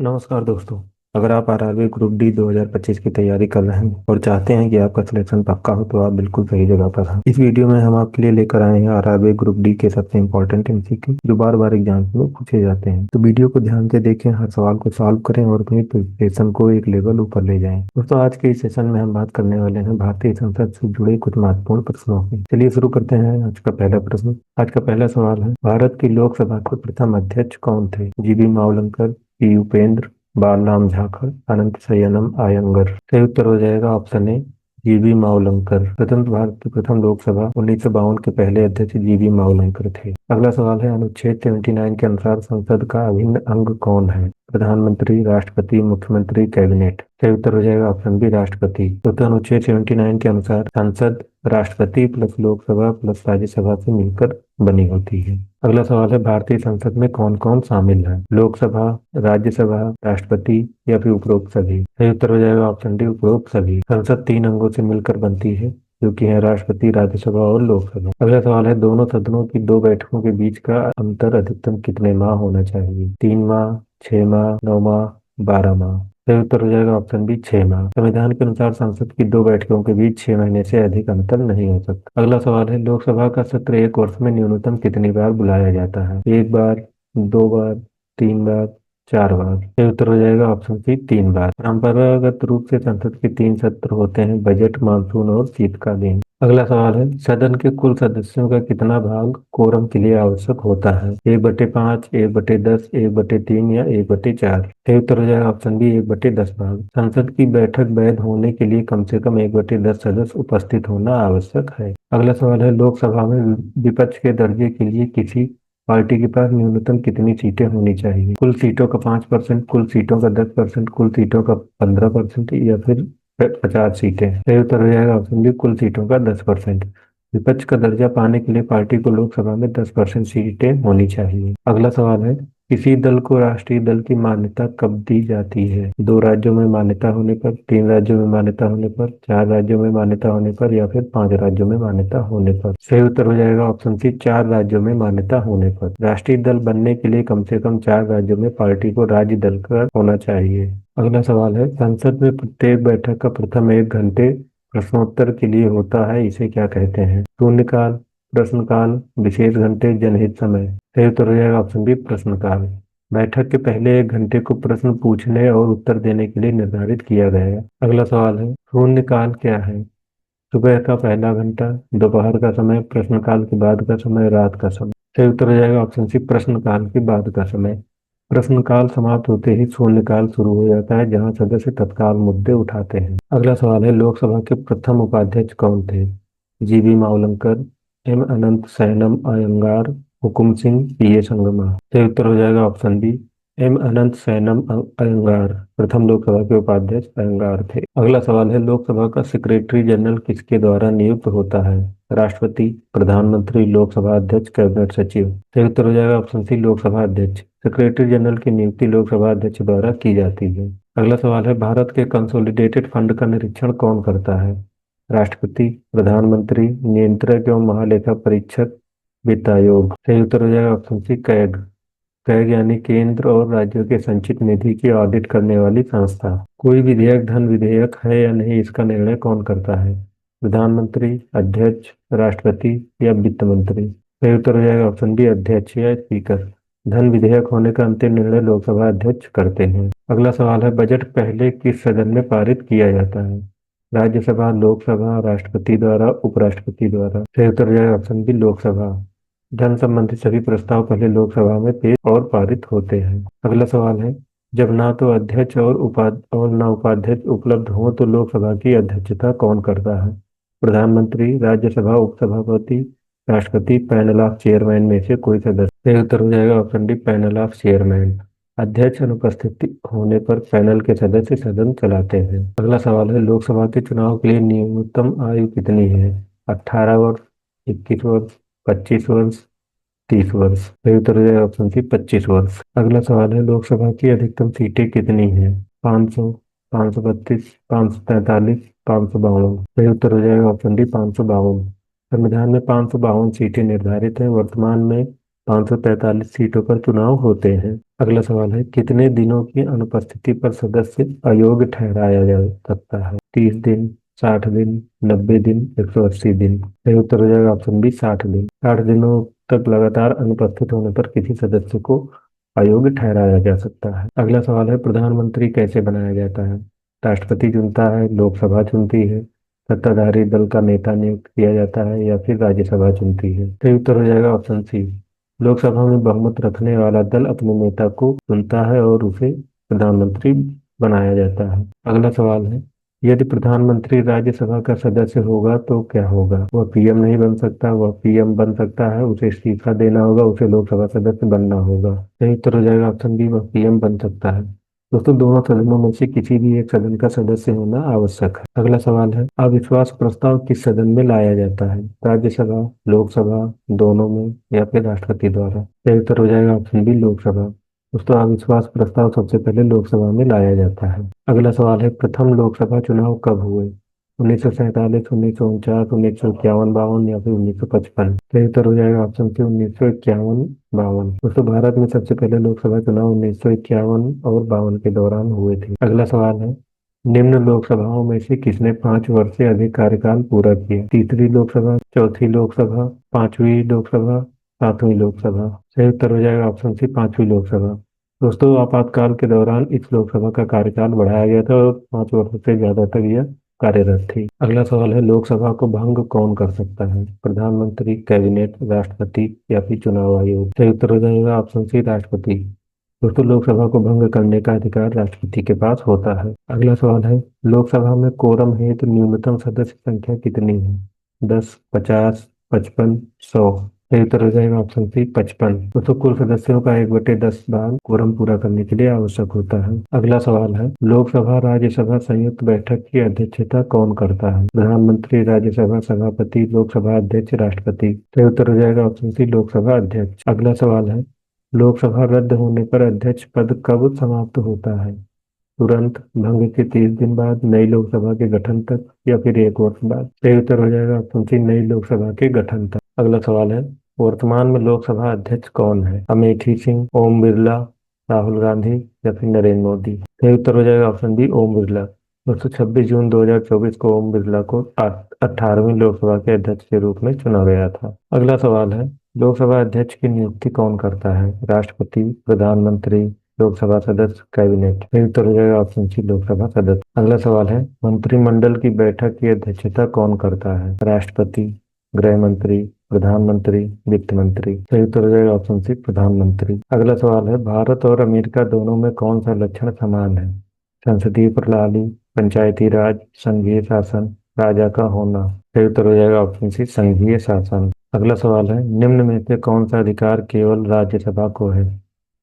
नमस्कार दोस्तों। अगर आप आरआरबी ग्रुप डी 2025 की तैयारी कर रहे हैं और चाहते हैं कि आपका सिलेक्शन पक्का हो, तो आप बिल्कुल सही जगह पर हैं। इस वीडियो में हम आपके लिए लेकर आए हैं आरआरबी ग्रुप डी के सबसे इंपॉर्टेंट एमसीक्यू जो बार बार एग्जाम में पूछे जाते हैं। तो वीडियो को ध्यान से देखें, हर सवाल को सॉल्व करें और अपनी प्रिपरेशन को एक लेवल ऊपर ले जाएं। दोस्तों, आज के इस सेशन में हम बात करने वाले हैं भारतीय संसद से जुड़े कुछ महत्वपूर्ण प्रश्नों की। चलिए शुरू करते हैं। आज का पहला प्रश्न, आज का पहला सवाल है, भारत की लोकसभा के प्रथम अध्यक्ष कौन थे? जीबी मावलंकर, पी उपेंद्र, बालराम झाकड़, अनंत शयनम आयंगर। सही उत्तर हो जाएगा ऑप्शन ए, जीबी मावलंकर। स्वतंत्र भारत की प्रथम लोकसभा 1952 के पहले अध्यक्ष जीबी मावलंकर थे। अगला सवाल है, अनुच्छेद 79 के अनुसार संसद का अभिन्न अंग कौन है? प्रधानमंत्री, राष्ट्रपति, मुख्यमंत्री, कैबिनेट। सही उत्तर हो जाएगा ऑप्शन बी, राष्ट्रपति। तो अनुच्छेद 79 के अनुसार संसद राष्ट्रपति प्लस लोकसभा प्लस राज्यसभा से मिलकर बनी होती है। अगला सवाल है, भारतीय संसद में कौन कौन शामिल है? लोकसभा, राज्यसभा, राष्ट्रपति या फिर उपरोक्त सभी। सही उत्तर हो जाएगा ऑप्शन डी, उपरोक्त सभी। संसद तीन अंगों से मिलकर बनती है, जो कि है राष्ट्रपति, राज्यसभा और लोकसभा। अगला सवाल है, दोनों सदनों की दो बैठकों के बीच का अंतर अधिकतम कितने माह होना चाहिए? 3 माह, 6 माह, 9 माह, 12 माह। सही उत्तर हो जाएगा ऑप्शन बी, 6 माह। संविधान के अनुसार संसद की दो बैठकों के बीच 6 महीने से अधिक अंतर नहीं हो सकता। अगला सवाल है, लोकसभा का सत्र एक वर्ष में न्यूनतम कितनी बार बुलाया जाता है? 1 बार, 2 बार, 3 बार, 4 बार। सही उत्तर हो जाएगा ऑप्शन सी, 3 बार। परंपरागत रूप से संसद के तीन सत्र होते हैं, बजट, मानसून और शीतकालीन। अगला सवाल है, सदन के कुल सदस्यों का कितना भाग कोरम के लिए आवश्यक होता है? 1/5, 1/10, 1/3 या 1/4। सही उत्तर हो जाएगा ऑप्शन बी, 1/10 भाग। संसद की बैठक वैध होने के लिए कम से कम 1/10 सदस्य उपस्थित होना आवश्यक है। अगला सवाल है, लोकसभा में विपक्ष के दर्जे के लिए किसी पार्टी के पास न्यूनतम कितनी सीटें होनी चाहिए? कुल सीटों का 5%, कुल सीटों का 10%, कुल सीटों का 15% या फिर 50 सीटें। सही उत्तर हो जाएगा ऑप्शन बी, कुल सीटों का 10%। विपक्ष का दर्जा पाने के लिए पार्टी को लोकसभा में 10% सीटें होनी चाहिए। अगला सवाल है, किसी दल को राष्ट्रीय दल की मान्यता कब दी जाती है? 2 राज्यों में मान्यता होने पर, 3 राज्यों में मान्यता होने पर, 4 राज्यों में मान्यता होने पर या फिर 5 राज्यों में मान्यता होने पर। सही उत्तर हो जाएगा ऑप्शन सी, 4 राज्यों में मान्यता होने पर। राष्ट्रीय दल बनने के लिए कम से कम 4 राज्यों में पार्टी को राज्य दल का होना चाहिए। अगला सवाल है, संसद में प्रत्येक बैठक का प्रथम 1 घंटे प्रश्नोत्तर के लिए होता है, इसे क्या कहते हैं? शून्यकाल, प्रश्नकाल, विशेष घंटे, जनहित समय। सही उत्तर हो जाएगा ऑप्शन बी, प्रश्नकाल। बैठक के पहले 1 घंटे को प्रश्न पूछने और उत्तर देने के लिए निर्धारित किया गया है। अगला सवाल है, शून्यकाल क्या है? सुबह का पहला घंटा, दोपहर का समय, प्रश्नकाल के बाद का समय, रात का समय। सही उत्तर हो जाएगा ऑप्शन सी, प्रश्नकाल के बाद का समय। प्रश्नकाल समाप्त होते ही शून्यकाल शुरू हो जाता है, जहां सदस्य तत्काल मुद्दे उठाते हैं। अगला सवाल है, लोकसभा के प्रथम उपाध्यक्ष कौन थे? जीबी मावलंकर, एम अनंत शयनम अयंगार, हुकुम सिंह, पीए संगमा। सही उत्तर हो जाएगा ऑप्शन बी, एम अनंत शयनम अयंगार। प्रथम लोकसभा के उपाध्यक्ष अयंगार थे। अगला सवाल है, लोकसभा का सेक्रेटरी जनरल किसके द्वारा नियुक्त होता है? राष्ट्रपति, प्रधानमंत्री, लोकसभा अध्यक्ष, कैबिनेट सचिव। सही उत्तर हो जाएगा ऑप्शन सी, लोकसभा अध्यक्ष। सेक्रेटरी जनरल की नियुक्ति लोकसभा अध्यक्ष द्वारा की जाती है। अगला सवाल है, भारत के कंसोलिडेटेड फंड का निरीक्षण कौन करता है? राष्ट्रपति, प्रधानमंत्री, नियंत्रक एवं महालेखा परीक्षक, वित्त आयोग। सही उत्तर हो जाएगा ऑप्शन सी, कैग। कैग यानी केंद्र और राज्यों के संचित निधि की ऑडिट करने वाली संस्था। कोई विधेयक धन विधेयक है या नहीं, इसका निर्णय कौन करता है? प्रधानमंत्री, अध्यक्ष, राष्ट्रपति या वित्त मंत्री। सही उत्तर हो जाएगा ऑप्शन बी, अध्यक्ष या स्पीकर। धन विधेयक होने का अंतिम निर्णय लोकसभा अध्यक्ष करते हैं। अगला सवाल है, बजट पहले किस सदन में पारित किया जाता है? राज्यसभा, लोकसभा, राष्ट्रपति द्वारा, उपराष्ट्रपति द्वारा। सही उत्तर हो जाएगा ऑप्शन बी, लोकसभा। धन संबंधी सभी प्रस्ताव पहले लोकसभा में पेश और पारित होते हैं। अगला सवाल है, जब ना तो अध्यक्ष और ना उपाध्यक्ष उपलब्ध हो तो लोकसभा की अध्यक्षता कौन करता है? प्रधानमंत्री, राज्यसभा उपसभापति, राष्ट्रपति, पैनल ऑफ चेयरमैन में से कोई सदस्य। सही उत्तर हो जाएगा option D, panel of chairman. अध्यक्ष अनुपस्थित होने पर पैनल के सदस्य सदन चलाते हैं। अगला सवाल है, लोकसभा के चुनाव के लिए न्यूनतम आयु कितनी है? 18 वर्ष, 21 वर्ष, 25 वर्ष, 30 वर्ष। सही उत्तर हो जाएगा ऑप्शन सी, 25 वर्ष। अगला सवाल है, लोकसभा की अधिकतम सीटें कितनी हैं? 500, 532, 543, 552। सही उत्तर हो जाएगा ऑप्शन डी, 552। संविधान में 552 सीटें निर्धारित हैं। वर्तमान में 543 सीटों पर चुनाव होते हैं। अगला सवाल है, कितने दिनों की अनुपस्थिति पर सदस्य अयोग्य ठहराया जा सकता है? 30 दिन, 60 दिन, 90 दिन, 180 दिन। सही उत्तर हो जाएगा ऑप्शन बी 60 दिन। 60 दिनों तक लगातार अनुपस्थित होने पर किसी सदस्य को अयोग्य ठहराया जा सकता है। अगला सवाल है, प्रधानमंत्री कैसे बनाया जाता है? राष्ट्रपति चुनता है, लोकसभा चुनती है, सत्ताधारी दल का नेता नियुक्त किया जाता है, या फिर राज्यसभा चुनती है? सही उत्तर हो जाएगा ऑप्शन सी। लोकसभा में बहुमत रखने वाला दल अपने नेता को चुनता है और उसे प्रधानमंत्री बनाया जाता है। अगला सवाल है, यदि प्रधानमंत्री राज्यसभा का सदस्य होगा तो क्या होगा? वह पीएम नहीं बन सकता, वह पीएम बन सकता है, उसे इस्तीफा देना होगा, उसे लोकसभा सदस्य बनना होगा। सही उत्तर हो जाएगा ऑप्शन बी, वह पीएम बन सकता है। दोस्तों, दोनों सदनों में से किसी भी एक सदन का सदस्य होना आवश्यक है। अगला सवाल है, अविश्वास प्रस्ताव किस सदन में लाया जाता है? राज्यसभा, लोकसभा, दोनों में, या फिर राष्ट्रपति द्वारा? सही उत्तर हो जाएगा ऑप्शन बी, लोकसभा। दोस्तों, अविश्वास प्रस्ताव सबसे पहले लोकसभा में लाया जाता है। अगला सवाल है, प्रथम लोकसभा चुनाव कब हुए? 1947, 1949, 1951, 52, या फिर 1955? सही उत्तर हो जाएगा ऑप्शन सी, 1951, 52। दोस्तों, भारत में सबसे पहले लोकसभा चुनाव 1951 और 52 के दौरान हुए थे। अगला सवाल है, निम्न लोकसभाओं में से किसने 5 वर्ष से अधिक कार्यकाल पूरा किया? तीसरी लोकसभा, चौथी लोकसभा, पांचवी लोकसभा, सातवीं लोकसभा? सही उत्तर हो जाएगा ऑप्शन सी, पांचवी लोकसभा। दोस्तों, आपातकाल के दौरान इस लोकसभा का कार्यकाल बढ़ाया गया था और 5 वर्ष से ज्यादा तक यह कार्यरत थी। अगला सवाल है, लोकसभा को भंग कौन कर सकता है? प्रधानमंत्री, कैबिनेट, राष्ट्रपति, या फिर चुनाव आयोग? सही उत्तर हो जाएगा ऑप्शन सी, राष्ट्रपति। दोस्तों, लोकसभा को भंग करने का अधिकार राष्ट्रपति के पास होता है। अगला सवाल है, लोकसभा में कोरम हेतु न्यूनतम सदस्य संख्या कितनी है? 10, 50, 55, 100? सही उत्तर हो जाएगा ऑप्शन सी, 55। दोस्तों, कुल सदस्यों का 1/10 भाग कोरम पूरा करने के लिए आवश्यक होता है। अगला सवाल है, लोकसभा राज्यसभा संयुक्त बैठक की अध्यक्षता कौन करता है? प्रधानमंत्री, राज्यसभा सभापति, लोकसभा अध्यक्ष, राष्ट्रपति? सही उत्तर हो जाएगा ऑप्शन सी, लोकसभा अध्यक्ष। अगला सवाल है, लोकसभा रद्द होने पर अध्यक्ष पद कब समाप्त होता है? तुरंत, भंग के 30 दिन बाद, नई लोकसभा के गठन तक, या फिर 1 वर्ष बाद? सही उत्तर हो जाएगा ऑप्शन सी, नई लोकसभा के गठन तक। अगला सवाल है, वर्तमान में लोकसभा अध्यक्ष कौन है? अमेठी सिंह, ओम बिरला, राहुल गांधी, या फिर नरेंद्र मोदी? सही उत्तर हो जाएगा ऑप्शन बी, ओम बिरला। दोस्तों, 26 जून 2024 को ओम बिरला को 18वीं लोकसभा के अध्यक्ष के रूप में चुना गया था। अगला सवाल है, लोकसभा अध्यक्ष की नियुक्ति कौन करता है? राष्ट्रपति, प्रधानमंत्री, लोकसभा सदस्य, कैबिनेट? सही उत्तर हो जाएगा ऑप्शन सी, लोकसभा सदस्य। अगला सवाल है, मंत्रिमंडल की बैठक की अध्यक्षता कौन करता है? राष्ट्रपति, गृह मंत्री, प्रधानमंत्री, वित्त मंत्री? सही उत्तर हो जाएगा ऑप्शन सी, प्रधानमंत्री। अगला सवाल है, भारत और अमेरिका दोनों में कौन सा लक्षण समान है? संसदीय प्रणाली, पंचायती राज, संघीय शासन, राजा का होना? सही उत्तर हो जाएगा ऑप्शन सी, संघीय शासन। अगला सवाल है, निम्न में से कौन सा अधिकार केवल राज्यसभा को है?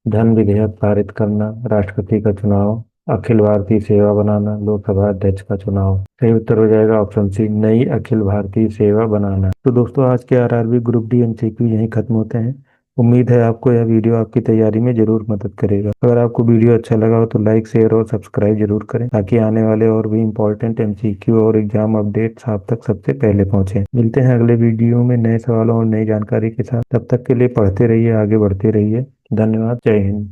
धन विधेयक पारित करना, राष्ट्रपति का चुनाव, अखिल भारतीय सेवा बनाना, लोकसभा अध्यक्ष का चुनाव? सही उत्तर हो जाएगा ऑप्शन सी, नई अखिल भारतीय सेवा बनाना। तो दोस्तों, आज के आरआरबी ग्रुप डी एमसीक्यू यहीं खत्म होते हैं। उम्मीद है आपको यह वीडियो आपकी तैयारी में जरूर मदद करेगा। अगर आपको वीडियो अच्छा लगा हो तो लाइक, शेयर और सब्सक्राइब जरूर करें, ताकि आने वाले और भी इंपॉर्टेंट एमसीक्यू और एग्जाम अपडेट्स आप तक सबसे पहले पहुंचे। मिलते हैं अगले वीडियो में नए सवालों और नई जानकारी के साथ। तब तक के लिए पढ़ते रहिए, आगे बढ़ते रहिए। धन्यवाद। जय हिंद।